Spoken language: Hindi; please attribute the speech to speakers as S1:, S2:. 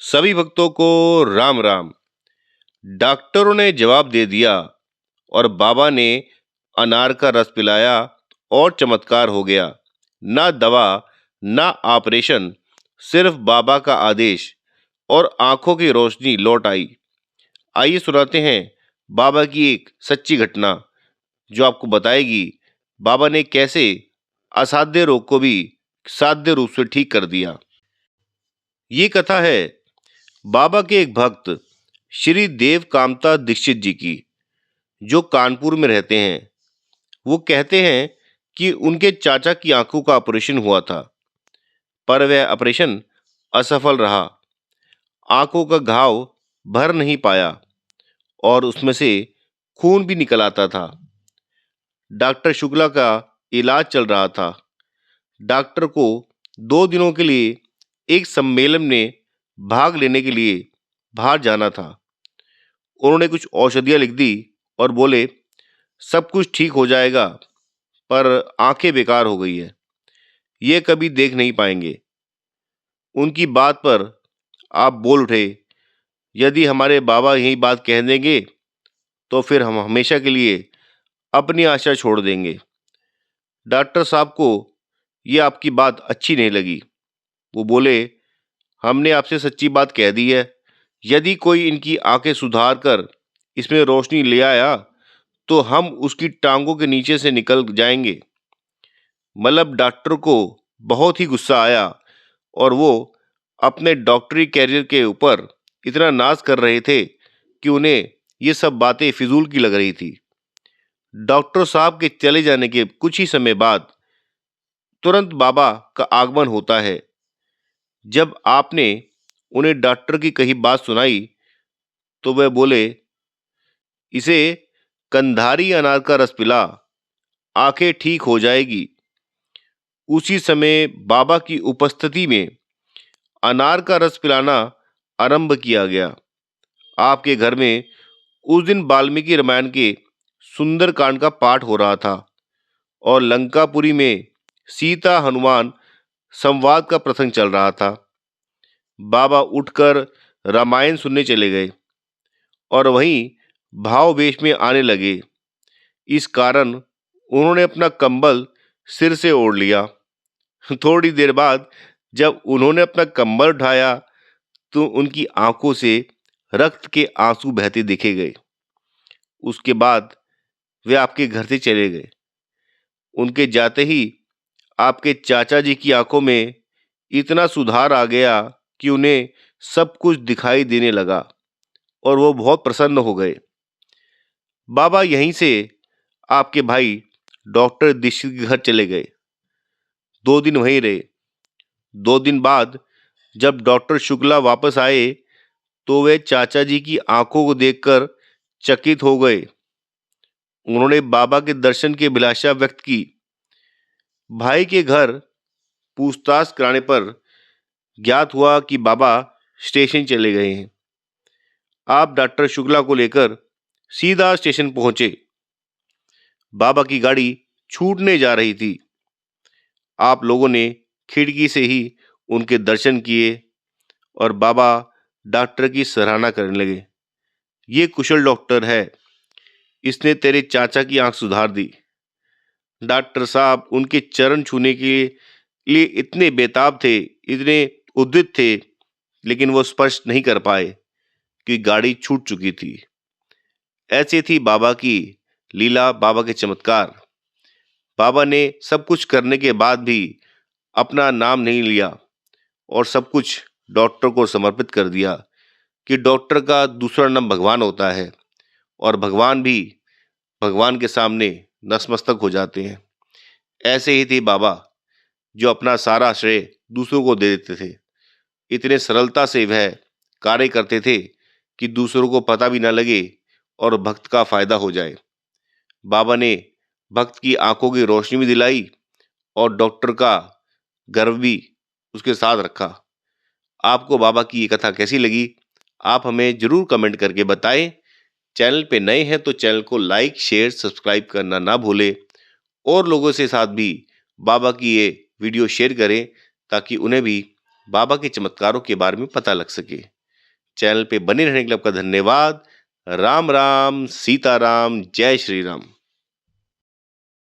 S1: सभी भक्तों को राम राम। डॉक्टरों ने जवाब दे दिया और बाबा ने अनार का रस पिलाया और चमत्कार हो गया। ना दवा, ना ऑपरेशन, सिर्फ बाबा का आदेश और आंखों की रोशनी लौट आई। आइए सुनाते हैं बाबा की एक सच्ची घटना जो आपको बताएगी बाबा ने कैसे असाध्य रोग को भी साध्य रूप से ठीक कर दिया। ये कथा है बाबा के एक भक्त श्री देव कामता दीक्षित जी की, जो कानपुर में रहते हैं। वो कहते हैं कि उनके चाचा की आंखों का ऑपरेशन हुआ था, पर वह ऑपरेशन असफल रहा। आंखों का घाव भर नहीं पाया और उसमें से खून भी निकल आता था। डॉक्टर शुक्ला का इलाज चल रहा था। डॉक्टर को 2 दिनों के लिए एक सम्मेलन में भाग लेने के लिए बाहर जाना था। उन्होंने कुछ औषधियाँ लिख दी और बोले, सब कुछ ठीक हो जाएगा, पर आंखें बेकार हो गई है, ये कभी देख नहीं पाएंगे। उनकी बात पर आप बोल उठे, यदि हमारे बाबा यही बात कह देंगे तो फिर हम हमेशा के लिए अपनी आशा छोड़ देंगे। डॉक्टर साहब को ये आपकी बात अच्छी नहीं लगी। वो बोले, हमने आपसे सच्ची बात कह दी है। यदि कोई इनकी आंखें सुधार कर इसमें रोशनी ले आया तो हम उसकी टांगों के नीचे से निकल जाएंगे। मतलब डॉक्टर को बहुत ही गुस्सा आया और वो अपने डॉक्टरी कैरियर के ऊपर इतना नाज कर रहे थे कि उन्हें ये सब बातें फिजूल की लग रही थी। डॉक्टर साहब के चले जाने के कुछ ही समय बाद तुरंत बाबा का आगमन होता है। जब आपने उन्हें डॉक्टर की कही बात सुनाई तो वह बोले, इसे कंधारी अनार का रस पिला, आंखें ठीक हो जाएगी। उसी समय बाबा की उपस्थिति में अनार का रस पिलाना आरंभ किया गया। आपके घर में उस दिन वाल्मीकि रामायण के सुंदर कांड का पाठ हो रहा था और लंकापुरी में सीता हनुमान संवाद का प्रसंग चल रहा था। बाबा उठकर रामायण सुनने चले गए और वहीं भाववेश में आने लगे। इस कारण उन्होंने अपना कंबल सिर से ओढ़ लिया। थोड़ी देर बाद जब उन्होंने अपना कंबल उठाया तो उनकी आंखों से रक्त के आंसू बहते देखे गए। उसके बाद वे आपके घर से चले गए। उनके जाते ही आपके चाचा जी की आंखों में इतना सुधार आ गया कि उन्हें सब कुछ दिखाई देने लगा और वो बहुत प्रसन्न हो गए। बाबा यहीं से आपके भाई डॉक्टर दीक्षित के घर चले गए। 2 दिन वहीं रहे। 2 दिन बाद जब डॉक्टर शुक्ला वापस आए तो वे चाचा जी की आंखों को देखकर चकित हो गए। उन्होंने बाबा के दर्शन की अभिलाषा व्यक्त की। भाई के घर पूछताछ कराने पर ज्ञात हुआ कि बाबा स्टेशन चले गए हैं। आप डॉक्टर शुक्ला को लेकर सीधा स्टेशन पहुंचे। बाबा की गाड़ी छूटने जा रही थी। आप लोगों ने खिड़की से ही उनके दर्शन किए और बाबा डॉक्टर की सराहना करने लगे। ये कुशल डॉक्टर है, इसने तेरे चाचा की आंख सुधार दी। डॉक्टर साहब उनके चरण छूने के लिए इतने बेताब थे, इतने उद्वित थे, लेकिन वो स्पर्श नहीं कर पाए कि गाड़ी छूट चुकी थी। ऐसी थी बाबा की लीला, बाबा के चमत्कार। बाबा ने सब कुछ करने के बाद भी अपना नाम नहीं लिया और सब कुछ डॉक्टर को समर्पित कर दिया कि डॉक्टर का दूसरा नाम भगवान होता है और भगवान भी भगवान के सामने नतमस्तक हो जाते हैं। ऐसे ही थे बाबा, जो अपना सारा श्रेय दूसरों को दे देते थे। इतने सरलता से वह कार्य करते थे कि दूसरों को पता भी ना लगे और भक्त का फायदा हो जाए। बाबा ने भक्त की आंखों की रोशनी भी दिलाई और डॉक्टर का गर्व भी उसके साथ रखा। आपको बाबा की ये कथा कैसी लगी, आप हमें जरूर कमेंट करके बताएं। चैनल पे नए हैं तो चैनल को लाइक, शेयर, सब्सक्राइब करना ना भूलें और लोगों से साथ भी बाबा की ये वीडियो शेयर करें ताकि उन्हें भी बाबा के चमत्कारों के बारे में पता लग सके। चैनल पे बने रहने के लिए आपका धन्यवाद। राम राम, सीताराम, जय श्री राम।